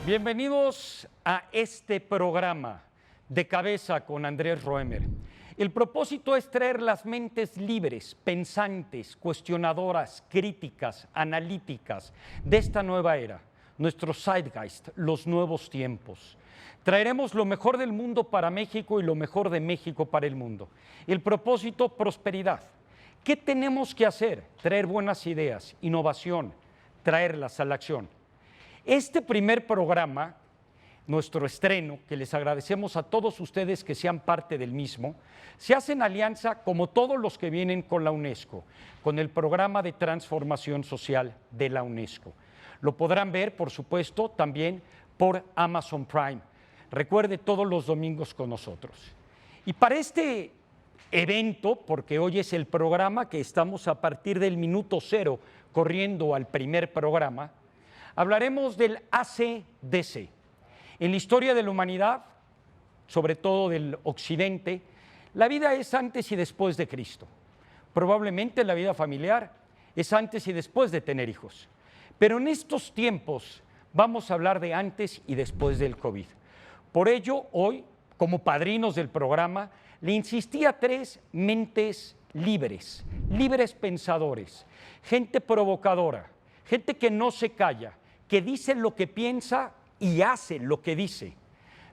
Bienvenidos a este programa de Cabeza con Andrés Roemer. El propósito es traer las mentes libres, pensantes, cuestionadoras, críticas, analíticas de esta nueva era, nuestro zeitgeist, los nuevos tiempos. Traeremos lo mejor del mundo para México y lo mejor de México para el mundo. El propósito, prosperidad. ¿Qué tenemos que hacer? Traer buenas ideas, innovación, traerlas a la acción. Este primer programa, nuestro estreno, que les agradecemos a todos ustedes que sean parte del mismo, se hace en alianza, como todos los que vienen, con la UNESCO, con el programa de transformación social de la UNESCO. Lo podrán ver, por supuesto, también por Amazon Prime. Recuerde, todos los domingos con nosotros. Y para este evento, porque hoy es el programa que estamos a partir del minuto cero corriendo al primer programa, hablaremos del ACDC. En la historia de la humanidad, sobre todo del occidente, la vida es antes y después de Cristo. Probablemente la vida familiar es antes y después de tener hijos. Pero en estos tiempos vamos a hablar de antes y después del COVID. Por ello, hoy, como padrinos del programa, le insistí a tres mentes libres, libres pensadores, gente provocadora, gente que no se calla, que dice lo que piensa y hace lo que dice.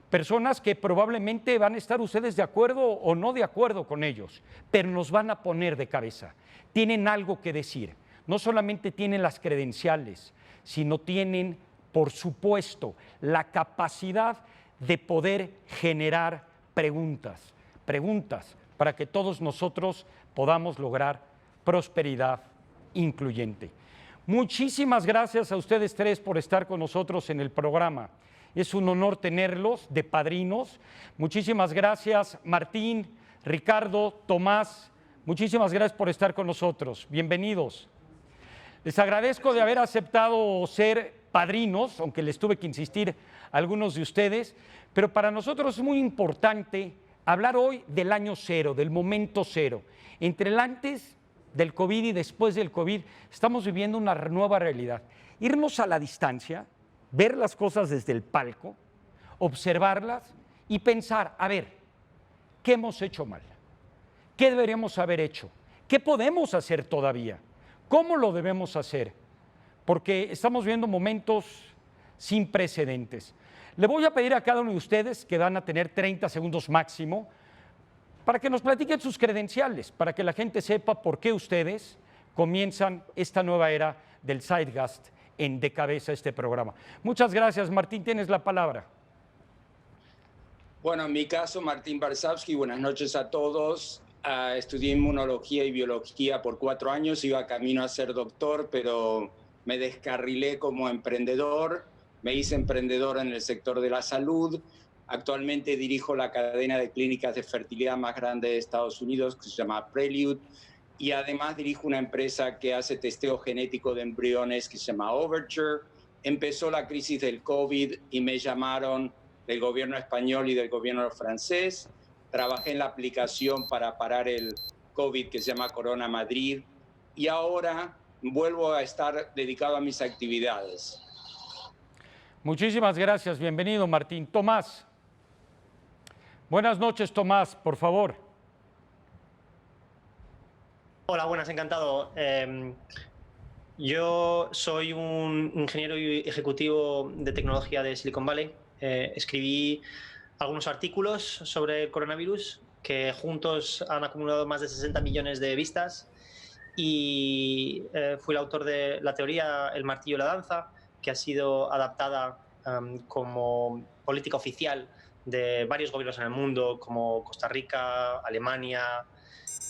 Personas que probablemente van a estar ustedes de acuerdo o no de acuerdo con ellos, pero nos van a poner de cabeza. Tienen algo que decir. No solamente tienen las credenciales, sino tienen, por supuesto, la capacidad de poder generar preguntas para que todos nosotros podamos lograr prosperidad incluyente. Muchísimas gracias a ustedes tres por estar con nosotros en el programa. Es un honor tenerlos de padrinos. Muchísimas gracias, Martín, Ricardo, Tomás. Muchísimas gracias por estar con nosotros. Bienvenidos. Les agradezco de haber aceptado ser padrinos, aunque les tuve que insistir a algunos de ustedes, pero para nosotros es muy importante hablar hoy del año cero, del momento cero. Entre el antes del COVID y después del COVID, estamos viviendo una nueva realidad. Irnos a la distancia, ver las cosas desde el palco, observarlas y pensar, a ver, ¿qué hemos hecho mal? ¿Qué deberíamos haber hecho? ¿Qué podemos hacer todavía? ¿Cómo lo debemos hacer? Porque estamos viendo momentos sin precedentes. Le voy a pedir a cada uno de ustedes, que van a tener 30 segundos máximo, para que nos platiquen sus credenciales, para que la gente sepa por qué ustedes comienzan esta nueva era del zeitgeist en De Cabeza este programa. Muchas gracias, Martín, tienes la palabra. Bueno, en mi caso, Martín Barsavsky, buenas noches a todos. Estudié inmunología y biología por 4 años, iba camino a ser doctor, pero me descarrilé como emprendedor, me hice emprendedor en el sector de la salud. Actualmente dirijo la cadena de clínicas de fertilidad más grande de Estados Unidos, que se llama Prelude, y además dirijo una empresa que hace testeo genético de embriones que se llama Overture. Empezó la crisis del COVID y me llamaron del gobierno español y del gobierno francés. Trabajé en la aplicación para parar el COVID que se llama Corona Madrid y ahora vuelvo a estar dedicado a mis actividades. Muchísimas gracias, bienvenido, Martín. Tomás. Buenas noches, Tomás, por favor. Hola, buenas, encantado. Yo soy un ingeniero y ejecutivo de tecnología de Silicon Valley. Escribí algunos artículos sobre el coronavirus que juntos han acumulado más de 60 millones de vistas y fui el autor de la teoría El martillo y la danza, que ha sido adaptada como política oficial de varios gobiernos en el mundo, como Costa Rica, Alemania,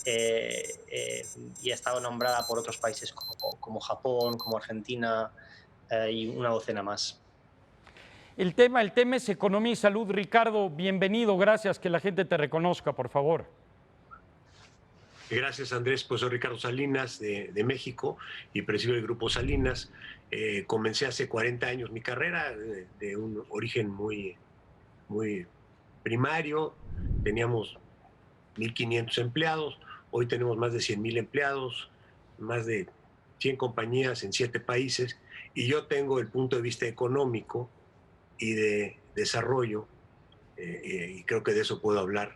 y ha estado nombrada por otros países como Japón, como Argentina y una docena más. El tema es economía y salud. Ricardo, bienvenido, gracias, que la gente te reconozca, por favor. Gracias, Andrés. Pues soy Ricardo Salinas de México y presido el Grupo Salinas. Comencé hace 40 años mi carrera de un origen muy primario. Teníamos 1,500 empleados. Hoy tenemos más de 100,000 empleados, más de 100 compañías en 7 países. Y yo tengo el punto de vista económico y de desarrollo, y creo que de eso puedo hablar.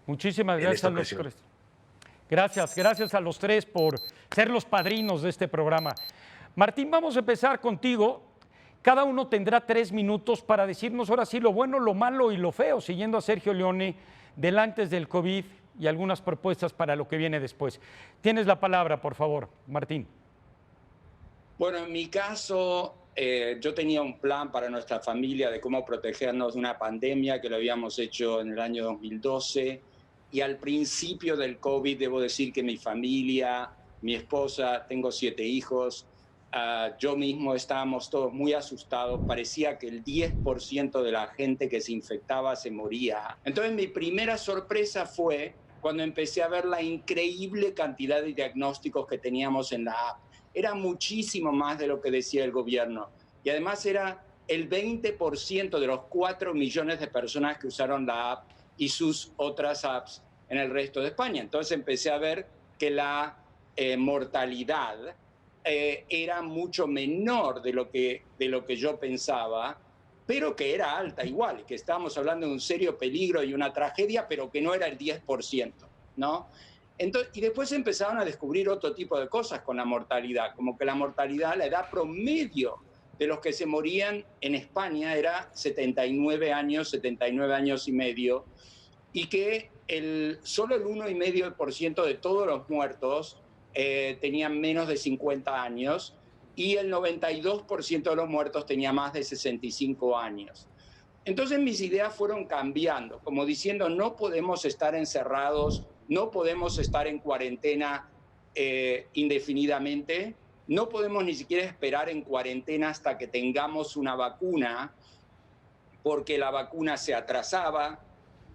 Muchísimas gracias a los tres. Gracias a los tres por ser los padrinos de este programa. Martín, vamos a empezar contigo. Cada uno tendrá 3 minutos para decirnos ahora sí lo bueno, lo malo y lo feo, siguiendo a Sergio Leone del antes del COVID y algunas propuestas para lo que viene después. Tienes la palabra, por favor, Martín. Bueno, en mi caso, yo tenía un plan para nuestra familia de cómo protegernos de una pandemia que lo habíamos hecho en el año 2012. Y al principio del COVID, debo decir que mi familia, mi esposa, tengo 7 hijos, yo mismo estábamos todos muy asustados. Parecía que el 10% de la gente que se infectaba se moría. Entonces mi primera sorpresa fue cuando empecé a ver la increíble cantidad de diagnósticos que teníamos en la app. Era muchísimo más de lo que decía el gobierno. Y además era el 20% de los 4 millones de personas que usaron la app y sus otras apps en el resto de España. Entonces empecé a ver que la mortalidad era mucho menor de lo que yo pensaba, pero que era alta igual, que estábamos hablando de un serio peligro y una tragedia, pero que no era el 10%, ¿no? Entonces, y después empezaron a descubrir otro tipo de cosas con la mortalidad, como que la mortalidad, la edad promedio de los que se morían en España era 79 años y medio, y que solo el 1,5% de todos los muertos tenían menos de 50 años y el 92% de los muertos tenía más de 65 años. Entonces mis ideas fueron cambiando, como diciendo no podemos estar encerrados, no podemos estar en cuarentena indefinidamente, no podemos ni siquiera esperar en cuarentena hasta que tengamos una vacuna, porque la vacuna se atrasaba,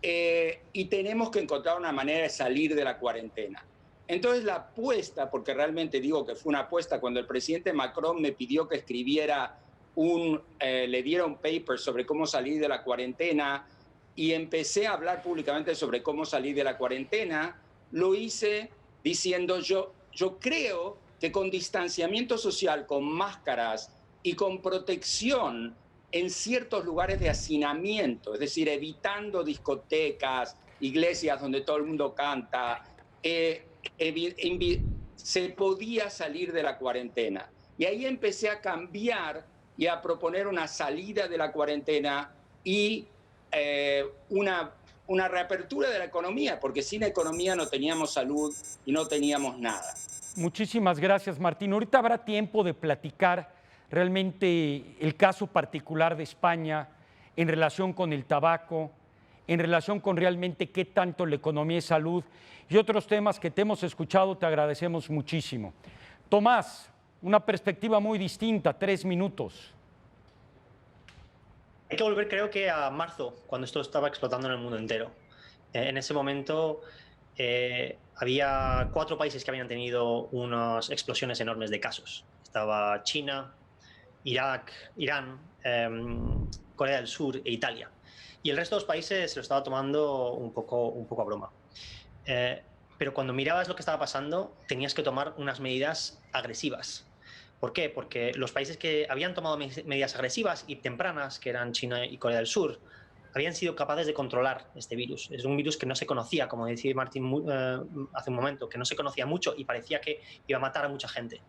y tenemos que encontrar una manera de salir de la cuarentena. Entonces la apuesta, porque realmente digo que fue una apuesta, cuando el presidente Macron me pidió que escribiera le diera un paper sobre cómo salir de la cuarentena y empecé a hablar públicamente sobre cómo salir de la cuarentena, lo hice diciendo yo creo que con distanciamiento social, con máscaras y con protección en ciertos lugares de hacinamiento, es decir, evitando discotecas, iglesias donde todo el mundo canta, se podía salir de la cuarentena. Y ahí empecé a cambiar y a proponer una salida de la cuarentena y una reapertura de la economía, porque sin economía no teníamos salud y no teníamos nada. Muchísimas gracias, Martín. Ahorita habrá tiempo de platicar realmente el caso particular de España en relación con el tabaco, en relación con realmente qué tanto la economía y salud y otros temas que te hemos escuchado, te agradecemos muchísimo. Tomás, una perspectiva muy distinta, 3 minutos. Hay que volver, creo que a marzo, cuando esto estaba explotando en el mundo entero. En ese momento había 4 países que habían tenido unas explosiones enormes de casos. Estaba China, Irak, Irán, Corea del Sur e Italia. Y el resto de los países se lo estaba tomando un poco a broma. Pero cuando mirabas lo que estaba pasando, tenías que tomar unas medidas agresivas. ¿Por qué? Porque los países que habían tomado medidas agresivas y tempranas, que eran China y Corea del Sur, habían sido capaces de controlar este virus. Es un virus que no se conocía, como decía Martín hace un momento, que no se conocía mucho y parecía que iba a matar a mucha gente.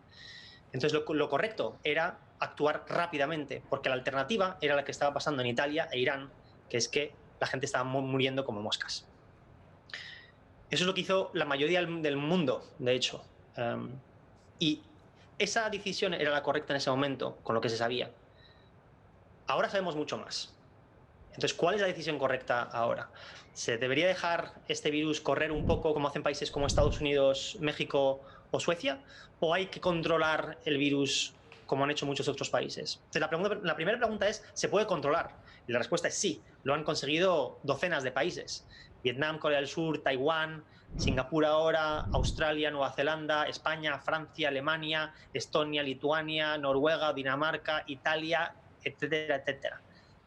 Entonces lo correcto era actuar rápidamente, porque la alternativa era la que estaba pasando en Italia e Irán, que es que la gente estaba muriendo como moscas. Eso es lo que hizo la mayoría del mundo, de hecho. Y esa decisión era la correcta en ese momento, con lo que se sabía. Ahora sabemos mucho más. Entonces, ¿cuál es la decisión correcta ahora? ¿Se debería dejar este virus correr un poco como hacen países como Estados Unidos, México o Suecia? ¿O hay que controlar el virus como han hecho muchos otros países? Entonces, la primera pregunta es, ¿se puede controlar? Y la respuesta es sí. Lo han conseguido docenas de países. Vietnam, Corea del Sur, Taiwán, Singapur ahora, Australia, Nueva Zelanda, España, Francia, Alemania, Estonia, Lituania, Noruega, Dinamarca, Italia, etcétera, etcétera.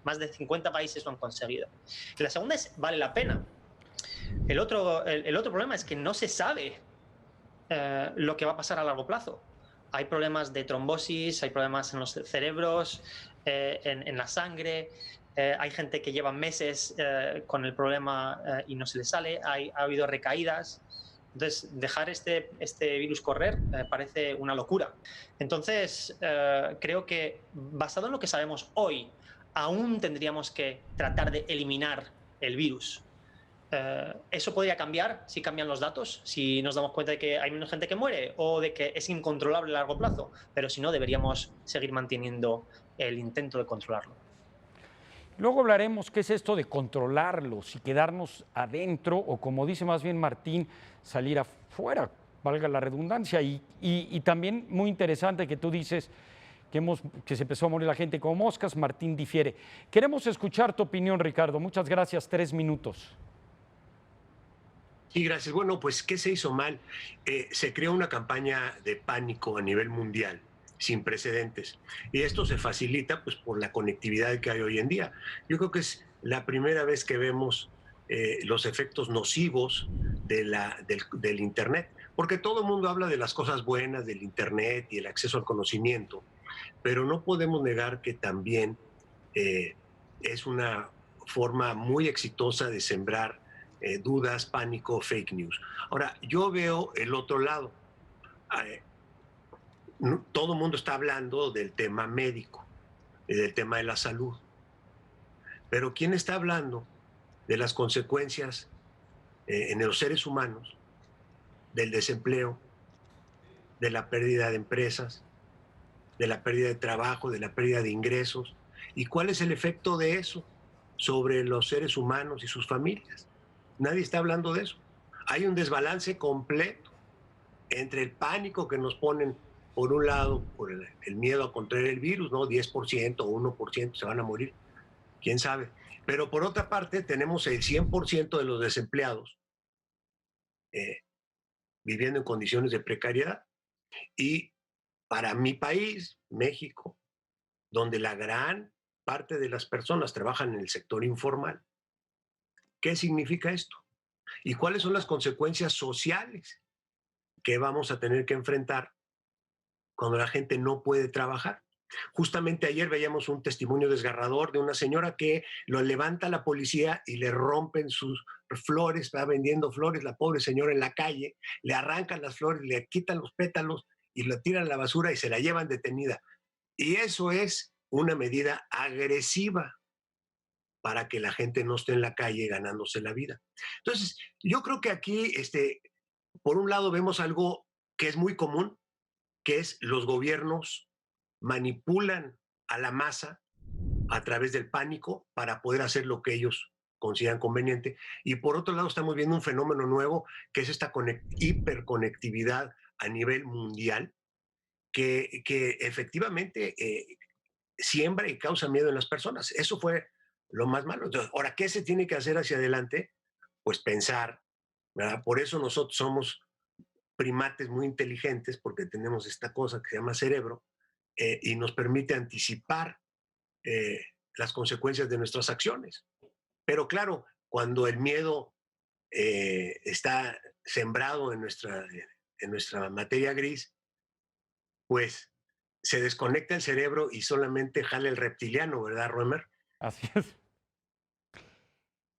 Más de 50 países lo han conseguido. La segunda es, ¿vale la pena? El otro problema es que no se sabe lo que va a pasar a largo plazo. Hay problemas de trombosis, hay problemas en los cerebros, en la sangre. Hay gente que lleva meses con el problema y no se le sale. Ha habido recaídas. Entonces, dejar este virus correr parece una locura. Entonces, creo que basado en lo que sabemos hoy, aún tendríamos que tratar de eliminar el virus. ¿Eso podría cambiar si cambian los datos? Si nos damos cuenta de que hay menos gente que muere o de que es incontrolable a largo plazo. Pero si no, deberíamos seguir manteniendo el intento de controlarlo. Luego hablaremos qué es esto de controlarlos y quedarnos adentro, o como dice más bien Martín, salir afuera, valga la redundancia. Y también muy interesante que tú dices que se empezó a morir la gente como moscas. Martín difiere. Queremos escuchar tu opinión, Ricardo. Muchas gracias. 3 minutos. Sí, gracias. Bueno, pues, ¿qué se hizo mal? Se creó una campaña de pánico a nivel mundial sin precedentes. Y esto se facilita pues, por la conectividad que hay hoy en día. Yo creo que es la primera vez que vemos los efectos nocivos del Internet, porque todo el mundo habla de las cosas buenas del Internet y el acceso al conocimiento, pero no podemos negar que también es una forma muy exitosa de sembrar dudas, pánico, fake news. Ahora, yo veo el otro lado. Todo el mundo está hablando del tema médico, del tema de la salud, pero ¿quién está hablando de las consecuencias en los seres humanos, del desempleo, de la pérdida de empresas, de la pérdida de trabajo, de la pérdida de ingresos? ¿Y cuál es el efecto de eso sobre los seres humanos y sus familias? Nadie está hablando de eso. Hay un desbalance completo entre el pánico que nos ponen, por un lado, por el miedo a contraer el virus, ¿no? 10% o 1% se van a morir, quién sabe. Pero por otra parte, tenemos el 100% de los desempleados viviendo en condiciones de precariedad. Y para mi país, México, donde la gran parte de las personas trabajan en el sector informal, ¿qué significa esto? ¿Y cuáles son las consecuencias sociales que vamos a tener que enfrentar cuando la gente no puede trabajar? Justamente ayer veíamos un testimonio desgarrador de una señora que lo levanta la policía y le rompen sus flores, va vendiendo flores, la pobre señora en la calle, le arrancan las flores, le quitan los pétalos y la tiran a la basura y se la llevan detenida. Y eso es una medida agresiva para que la gente no esté en la calle ganándose la vida. Entonces, yo creo que aquí, por un lado, vemos algo que es muy común, que es los gobiernos manipulan a la masa a través del pánico para poder hacer lo que ellos consideran conveniente. Y por otro lado, estamos viendo un fenómeno nuevo, que es esta hiperconectividad a nivel mundial, que efectivamente siembra y causa miedo en las personas. Eso fue lo más malo. Entonces, ahora, ¿qué se tiene que hacer hacia adelante? Pues pensar, ¿verdad? Por eso nosotros somos primates muy inteligentes, porque tenemos esta cosa que se llama cerebro, y nos permite anticipar eh, las consecuencias de nuestras acciones. Pero claro, cuando el miedo está sembrado en nuestra materia gris, pues se desconecta el cerebro y solamente jala el reptiliano, ¿verdad, Roemer? Así es.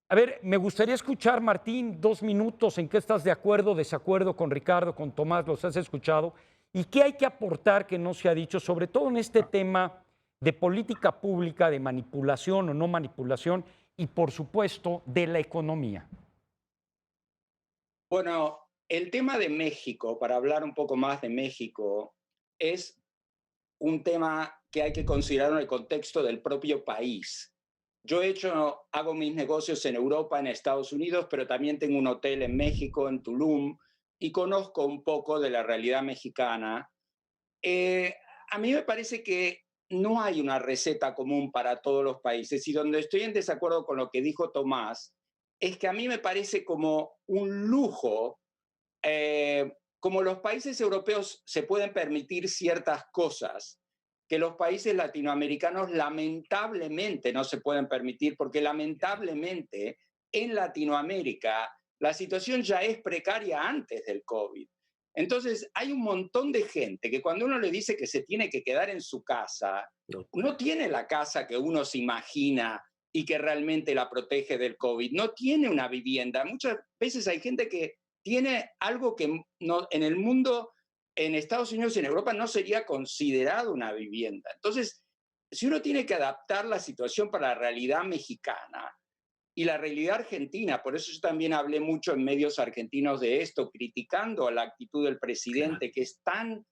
A ver, me gustaría escuchar, Martín, 2 minutos, en qué estás de acuerdo, desacuerdo con Ricardo, con Tomás, los has escuchado, y qué hay que aportar que no se ha dicho, sobre todo en este tema de política pública, de manipulación o no manipulación, y por supuesto, de la economía. Bueno, el tema de México, para hablar un poco más de México, es un tema que hay que considerar en el contexto del propio país. Yo hago mis negocios en Europa, en Estados Unidos, pero también tengo un hotel en México, en Tulum, y conozco un poco de la realidad mexicana. A mí me parece que no hay una receta común para todos los países, y donde estoy en desacuerdo con lo que dijo Tomás, es que a mí me parece como un lujo, como los países europeos se pueden permitir ciertas cosas que los países latinoamericanos lamentablemente no se pueden permitir, porque lamentablemente en Latinoamérica la situación ya es precaria antes del COVID. Entonces, hay un montón de gente que cuando uno le dice que se tiene que quedar en su casa, no tiene la casa que uno se imagina y que realmente la protege del COVID, no tiene una vivienda. Muchas veces hay gente que tiene algo que no, en el mundo, en Estados Unidos y en Europa, no sería considerado una vivienda. Entonces, si uno tiene que adaptar la situación para la realidad mexicana y la realidad argentina, por eso yo también hablé mucho en medios argentinos de esto, criticando la actitud del presidente, que es tan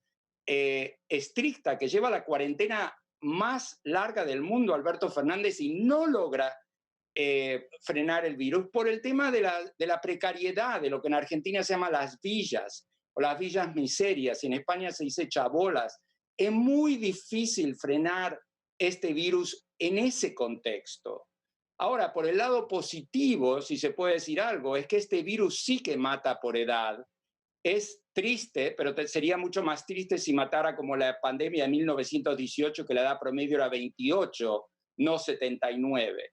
estricta, que lleva la cuarentena más larga del mundo, Alberto Fernández, y no logra frenar el virus por el tema de la precariedad, de lo que en Argentina se llama las villas, o las villas miserias, y en España se dice chabolas. Es muy difícil frenar este virus en ese contexto. Ahora, por el lado positivo, si se puede decir algo, es que este virus sí que mata por edad. Es triste, pero sería mucho más triste si matara como la pandemia de 1918, que la edad promedio era 28, no 79.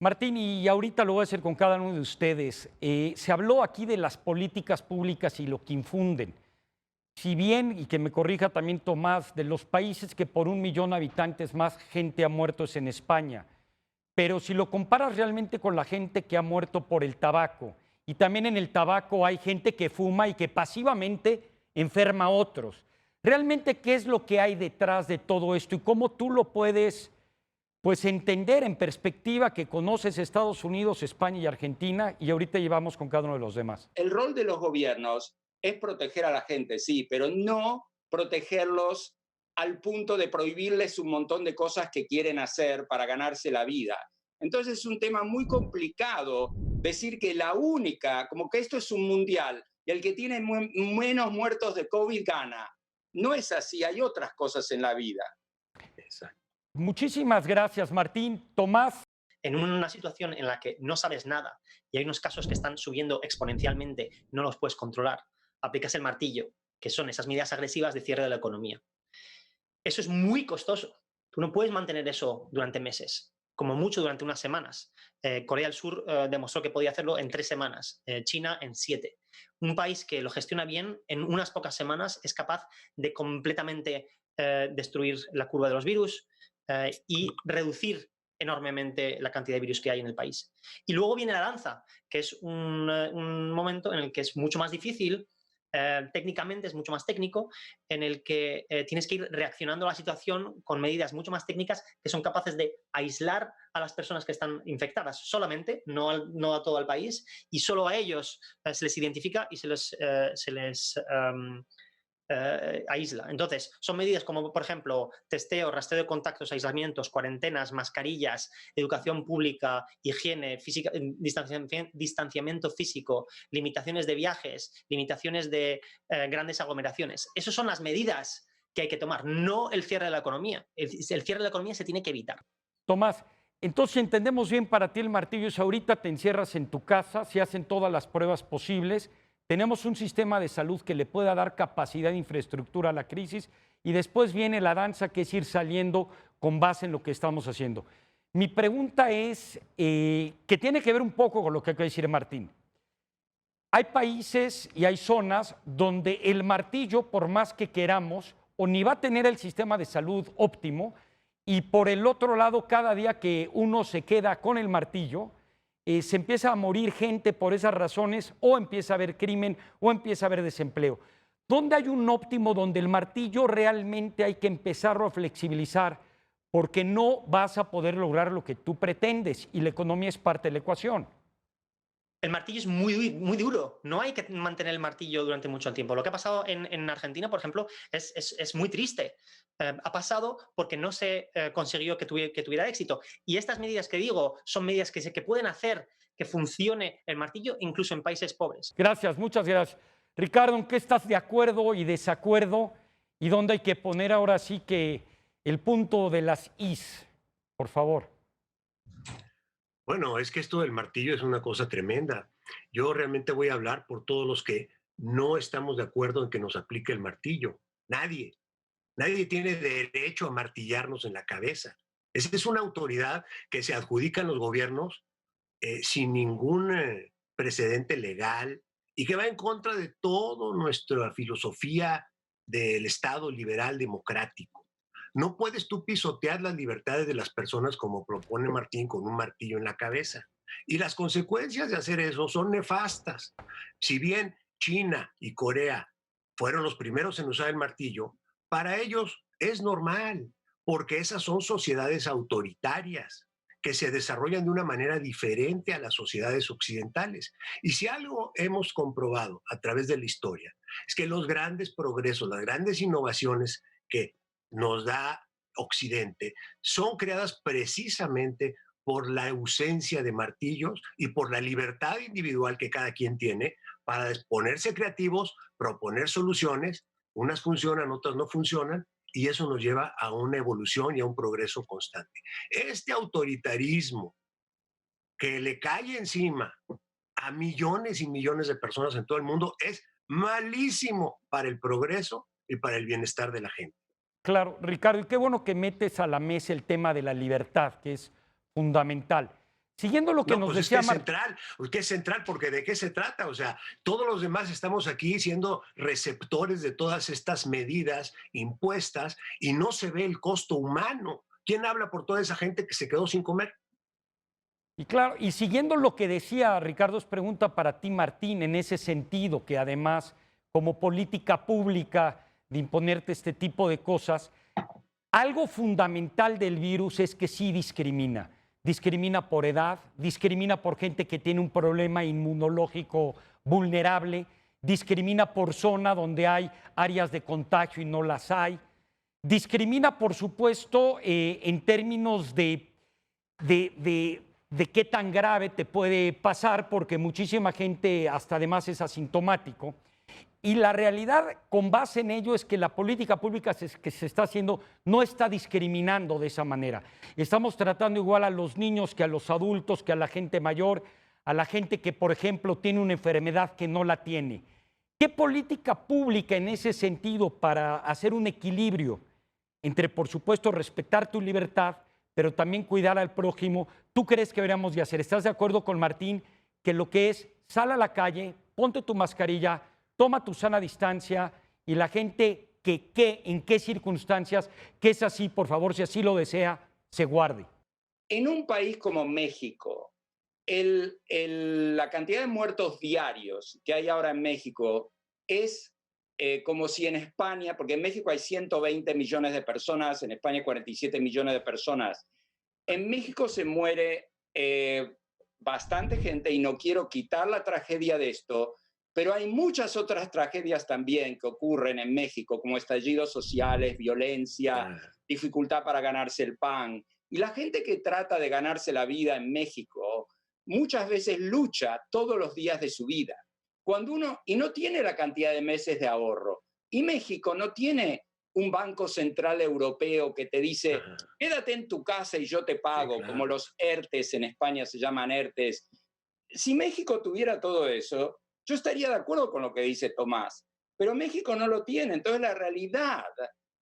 Martín, y ahorita lo voy a hacer con cada uno de ustedes. Se habló aquí de las políticas públicas y lo que infunden. Si bien, y que me corrija también Tomás, de los países que por 1 millón de habitantes más gente ha muerto es en España. Pero si lo comparas realmente con la gente que ha muerto por el tabaco, y también en el tabaco hay gente que fuma y que pasivamente enferma a otros. ¿Realmente qué es lo que hay detrás de todo esto y cómo tú lo puedes entender en perspectiva que conoces Estados Unidos, España y Argentina y ahorita llevamos con cada uno de los demás? El rol de los gobiernos es proteger a la gente, sí, pero no protegerlos al punto de prohibirles un montón de cosas que quieren hacer para ganarse la vida. Entonces es un tema muy complicado decir que la única, como que esto es un mundial y el que tiene menos muertos de COVID gana. No es así, hay otras cosas en la vida. Exacto. Muchísimas gracias, Martín. Tomás. En una situación en la que no sabes nada y hay unos casos que están subiendo exponencialmente, no los puedes controlar, aplicas el martillo, que son esas medidas agresivas de cierre de la economía. Eso es muy costoso. Tú no puedes mantener eso durante meses, como mucho durante unas semanas. Corea del Sur demostró que podía hacerlo en 3 semanas, China en 7. Un país que lo gestiona bien, en unas pocas semanas es capaz de completamente destruir la curva de los virus y reducir enormemente la cantidad de virus que hay en el país. Y luego viene la danza, que es un momento en el que es mucho más difícil, técnicamente es mucho más técnico, en el que tienes que ir reaccionando a la situación con medidas mucho más técnicas que son capaces de aislar a las personas que están infectadas solamente, no a todo el país, y solo a ellos se les identifica y se les aísla. Entonces, son medidas como, por ejemplo, testeo, rastreo de contactos, aislamientos, cuarentenas, mascarillas, educación pública, higiene, física, distanciamiento físico, limitaciones de viajes, limitaciones de grandes aglomeraciones. Esas son las medidas que hay que tomar, no el cierre de la economía. El cierre de la economía se tiene que evitar. Tomás, entonces entendemos bien, para ti el martillo es ahorita te encierras en tu casa, se hacen todas las pruebas posibles, tenemos un sistema de salud que le pueda dar capacidad de infraestructura a la crisis y después viene la danza, que es ir saliendo con base en lo que estamos haciendo. Mi pregunta es, que tiene que ver un poco con lo que acaba de decir Martín. Hay países y hay zonas donde el martillo, por más que queramos, o ni va a tener el sistema de salud óptimo, y por el otro lado, cada día que uno se queda con el martillo, se empieza a morir gente por esas razones, o empieza a haber crimen, o empieza a haber desempleo. ¿Dónde hay un óptimo donde el martillo realmente hay que empezarlo a flexibilizar? Porque no vas a poder lograr lo que tú pretendes y la economía es parte de la ecuación. El martillo es muy, muy duro. No hay que mantener el martillo durante mucho tiempo. Lo que ha pasado en Argentina, por ejemplo, es muy triste. Ha pasado porque no se consiguió que tuviera éxito. Y estas medidas que digo son medidas que pueden hacer que funcione el martillo incluso en países pobres. Gracias, muchas gracias. Ricardo, ¿en qué estás de acuerdo y desacuerdo? ¿Y dónde hay que poner ahora sí que el punto de las is? Por favor. Bueno, es que esto del martillo es una cosa tremenda. Yo realmente voy a hablar por todos los que no estamos de acuerdo en que nos aplique el martillo. Nadie. Nadie tiene derecho a martillarnos en la cabeza. Esa es una autoridad que se adjudican los gobiernos sin ningún precedente legal y que va en contra de toda nuestra filosofía del Estado liberal democrático. No puedes tú pisotear las libertades de las personas como propone Martín con un martillo en la cabeza. Y las consecuencias de hacer eso son nefastas. Si bien China y Corea fueron los primeros en usar el martillo, para ellos es normal, porque esas son sociedades autoritarias que se desarrollan de una manera diferente a las sociedades occidentales. Y si algo hemos comprobado a través de la historia, es que los grandes progresos, las grandes innovaciones que nos da Occidente son creadas precisamente por la ausencia de martillos y por la libertad individual que cada quien tiene para ponerse creativos, proponer soluciones, unas funcionan, otras no funcionan, y eso nos lleva a una evolución y a un progreso constante. Este autoritarismo que le cae encima a millones y millones de personas en todo el mundo es malísimo para el progreso y para el bienestar de la gente. Claro, Ricardo, y qué bueno que metes a la mesa el tema de la libertad, que es fundamental. Siguiendo lo que No, nos pues es decía que es central, porque ¿de qué se trata? O sea, todos los demás estamos aquí siendo receptores de todas estas medidas impuestas y no se ve el costo humano. ¿Quién habla por toda esa gente que se quedó sin comer? y claro, y siguiendo lo que decía Ricardo, es pregunta para ti, Martín, en ese sentido, que además, como política pública de imponerte este tipo de cosas, algo fundamental del virus es que sí discrimina. Discrimina por edad, discrimina por gente que tiene un problema inmunológico vulnerable, discrimina por zona donde hay áreas de contagio y no las hay, discrimina, por supuesto, en términos de qué tan grave te puede pasar, porque muchísima gente hasta además es asintomático. Y la realidad con base en ello es que la política pública que se está haciendo no está discriminando de esa manera. Estamos tratando igual a los niños que a los adultos, que a la gente mayor, a la gente que, por ejemplo, tiene una enfermedad que no la tiene. ¿Qué política pública en ese sentido para hacer un equilibrio entre, por supuesto, respetar tu libertad, pero también cuidar al prójimo, tú crees que deberíamos de hacer? ¿Estás de acuerdo con Martín que lo que es, sal a la calle, ponte tu mascarilla, toma tu sana distancia y la gente en qué circunstancias, que es así, por favor, si así lo desea, se guarde? En un país como México, la cantidad de muertos diarios que hay ahora en México es como si en España, porque en México hay 120 millones de personas, en España 47 millones de personas. En México se muere bastante gente y no quiero quitar la tragedia de esto, pero hay muchas otras tragedias también que ocurren en México, como estallidos sociales, violencia, dificultad para ganarse el pan. Y la gente que trata de ganarse la vida en México muchas veces lucha todos los días de su vida. Cuando uno, y no tiene la cantidad de meses de ahorro, y México no tiene un banco central europeo que te dice, quédate en tu casa y yo te pago, sí, claro, como los ERTES en España se llaman ERTES. Si México tuviera todo eso, yo estaría de acuerdo con lo que dice Tomás, pero México no lo tiene. Entonces la realidad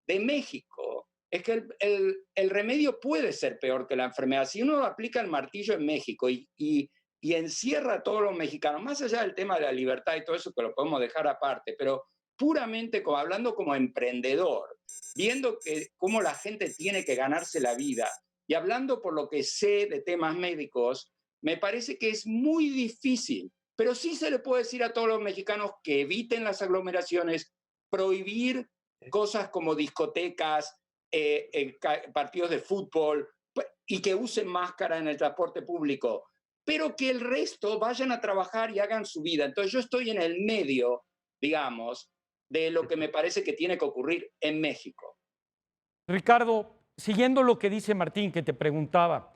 de México es que el remedio puede ser peor que la enfermedad. Si uno aplica el martillo en México y encierra a todos los mexicanos, más allá del tema de la libertad y todo eso que lo podemos dejar aparte, pero puramente hablando como emprendedor, viendo cómo la gente tiene que ganarse la vida y hablando por lo que sé de temas médicos, me parece que es muy difícil, pero sí se le puede decir a todos los mexicanos que eviten las aglomeraciones, prohibir cosas como discotecas, partidos de fútbol y que usen máscara en el transporte público, pero que el resto vayan a trabajar y hagan su vida. Entonces yo estoy en el medio, digamos, de lo que me parece que tiene que ocurrir en México. Ricardo, siguiendo lo que dice Martín, que te preguntaba,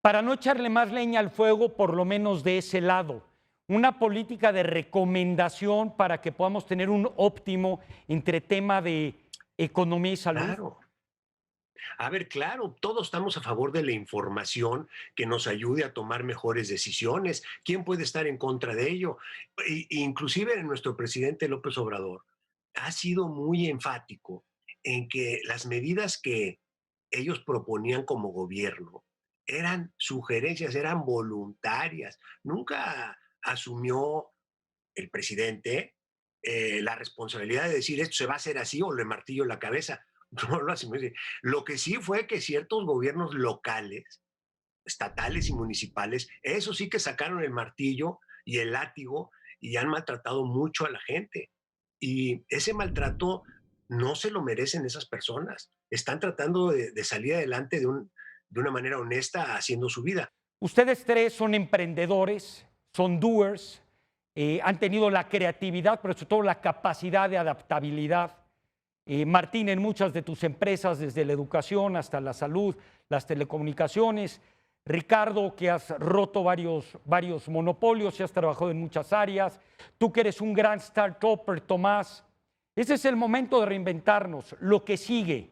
para no echarle más leña al fuego, por lo menos de ese lado, una política de recomendación para que podamos tener un óptimo entre tema de economía y salud. Claro. A ver, claro, todos estamos a favor de la información que nos ayude a tomar mejores decisiones. ¿Quién puede estar en contra de ello? Inclusive nuestro presidente López Obrador ha sido muy enfático en que las medidas que ellos proponían como gobierno eran sugerencias, eran voluntarias. Nunca asumió el presidente la responsabilidad de decir esto se va a hacer así o le martillo en la cabeza. No lo hace. Lo que sí fue que ciertos gobiernos locales, estatales y municipales, eso sí que sacaron el martillo y el látigo y han maltratado mucho a la gente. Y ese maltrato no se lo merecen esas personas. Están tratando de salir adelante de una manera honesta haciendo su vida. Ustedes tres son emprendedores, son doers, han tenido la creatividad, pero sobre todo la capacidad de adaptabilidad. Martín, en muchas de tus empresas, desde la educación hasta la salud, las telecomunicaciones. Ricardo, que has roto varios monopolios y has trabajado en muchas áreas. Tú que eres un gran start-upper, Tomás. Ese es el momento de reinventarnos, lo que sigue.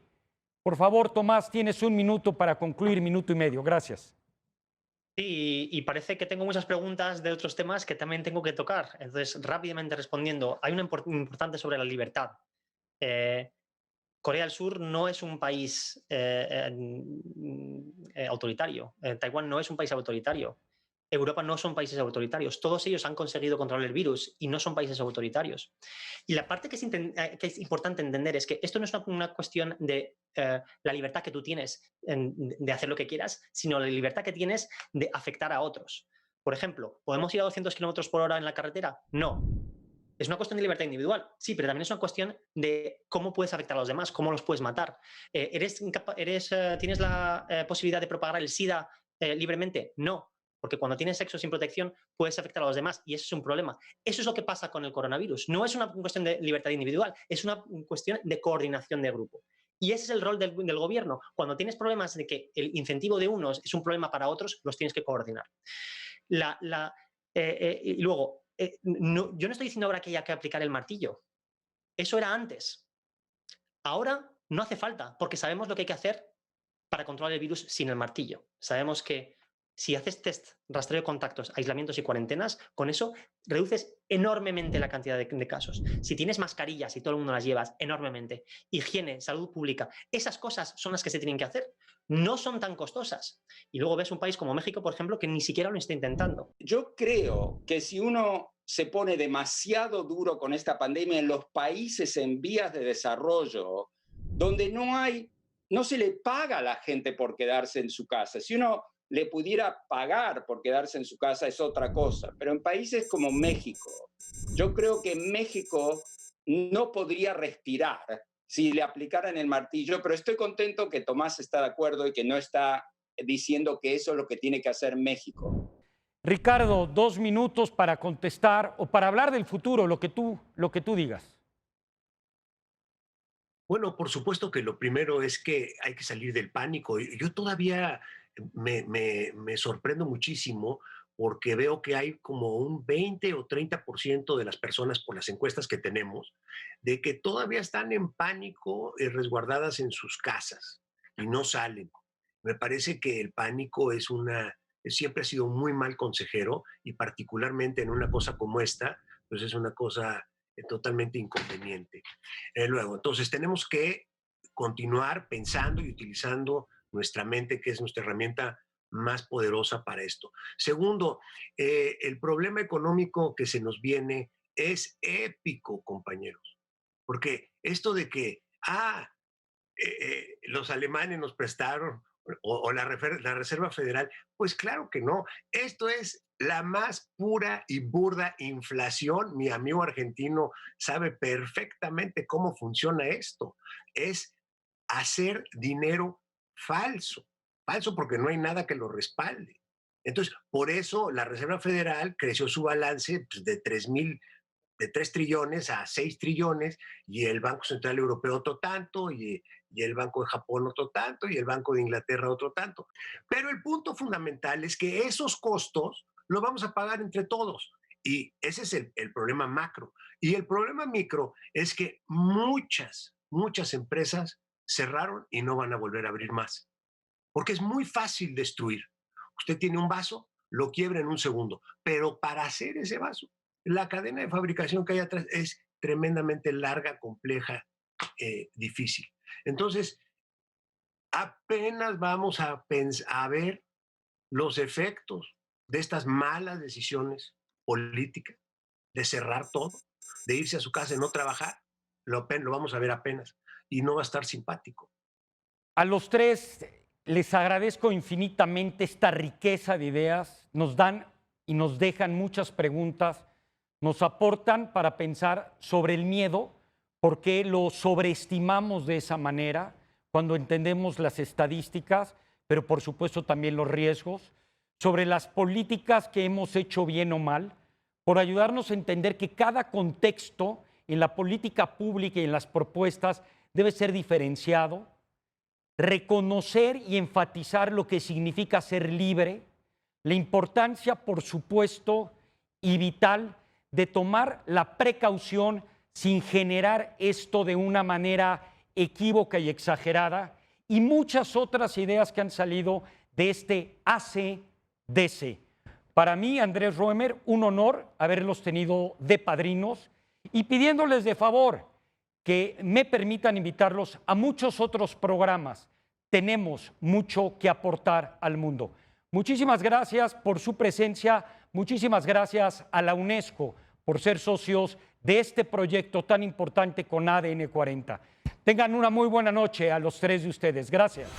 Por favor, Tomás, tienes 1 minuto para concluir, 1.5 minutos. Gracias. Sí, y parece que tengo muchas preguntas de otros temas que también tengo que tocar. Entonces, rápidamente respondiendo, hay una importante sobre la libertad. Corea del Sur no es un país autoritario. Taiwán no es un país autoritario. Europa no son países autoritarios. Todos ellos han conseguido controlar el virus y no son países autoritarios. Y la parte que es importante entender es que esto no es una cuestión de la libertad que tú tienes de hacer lo que quieras, sino la libertad que tienes de afectar a otros. Por ejemplo, ¿podemos ir a 200 kilómetros por hora en la carretera? No. Es una cuestión de libertad individual, sí, pero también es una cuestión de cómo puedes afectar a los demás, cómo los puedes matar. ¿Tienes la posibilidad de propagar el SIDA libremente? No, porque cuando tienes sexo sin protección puedes afectar a los demás y eso es un problema. Eso es lo que pasa con el coronavirus. No es una cuestión de libertad individual, es una cuestión de coordinación de grupo. Y ese es el rol del gobierno. Cuando tienes problemas de que el incentivo de unos es un problema para otros, los tienes que coordinar. Y luego, yo no estoy diciendo ahora que haya que aplicar el martillo. Eso era antes. Ahora no hace falta, porque sabemos lo que hay que hacer para controlar el virus sin el martillo. Sabemos que si haces test, rastreo de contactos, aislamientos y cuarentenas, con eso reduces enormemente la cantidad de casos. Si tienes mascarillas y todo el mundo las llevas, enormemente. Higiene, salud pública, esas cosas son las que se tienen que hacer. No son tan costosas. Y luego ves un país como México, por ejemplo, que ni siquiera lo está intentando. Yo creo que si uno se pone demasiado duro con esta pandemia en los países en vías de desarrollo, donde no se le paga a la gente por quedarse en su casa. Si uno le pudiera pagar por quedarse en su casa es otra cosa, pero en países como México, yo creo que México no podría respirar si le aplicaran el martillo, pero estoy contento que Tomás está de acuerdo y que no está diciendo que eso es lo que tiene que hacer México. Ricardo, 2 minutos para contestar o para hablar del futuro, lo que tú digas. Bueno, por supuesto que lo primero es que hay que salir del pánico. Yo todavía me sorprendo muchísimo porque veo que hay como un 20 o 30% de las personas por las encuestas que tenemos, de que todavía están en pánico resguardadas en sus casas y no salen. Me parece que el pánico siempre ha sido un muy mal consejero y particularmente en una cosa como esta, pues es una cosa totalmente inconveniente. Luego, entonces tenemos que continuar pensando y utilizando nuestra mente, que es nuestra herramienta más poderosa para esto. Segundo, el problema económico que se nos viene es épico, compañeros, porque esto de que, los alemanes nos prestaron la Reserva Federal, pues claro que no. Esto es la más pura y burda inflación. Mi amigo argentino sabe perfectamente cómo funciona esto. Es hacer dinero falso, falso porque no hay nada que lo respalde. Entonces, por eso la Reserva Federal creció su balance pues, de 3 trillones a 6 trillones y el Banco Central Europeo otro tanto y el Banco de Japón otro tanto y el Banco de Inglaterra otro tanto. Pero el punto fundamental es que esos costos los vamos a pagar entre todos. Y ese es el problema macro. Y el problema micro es que muchas empresas cerraron y no van a volver a abrir más. Porque es muy fácil destruir. Usted tiene un vaso, lo quiebra en un segundo, pero para hacer ese vaso, la cadena de fabricación que hay atrás es tremendamente larga, compleja, difícil. Entonces, apenas vamos a ver los efectos de estas malas decisiones políticas de cerrar todo, de irse a su casa y no trabajar, lo vamos a ver apenas y no va a estar simpático. A los tres les agradezco infinitamente esta riqueza de ideas. Nos dan y nos dejan muchas preguntas, nos aportan para pensar sobre el miedo, por qué lo sobreestimamos de esa manera cuando entendemos las estadísticas, pero por supuesto también los riesgos, sobre las políticas que hemos hecho bien o mal, por ayudarnos a entender que cada contexto en la política pública y en las propuestas debe ser diferenciado, reconocer y enfatizar lo que significa ser libre, la importancia, por supuesto, y vital de tomar la precaución sin generar esto de una manera equívoca y exagerada, y muchas otras ideas que han salido de este ACDC. Para mí, Andrés Roemer, un honor haberlos tenido de padrinos y pidiéndoles de favor que me permitan invitarlos a muchos otros programas. Tenemos mucho que aportar al mundo. Muchísimas gracias por su presencia, muchísimas gracias a la UNESCO por ser socios de este proyecto tan importante con ADN 40. Tengan una muy buena noche a los tres de ustedes. Gracias.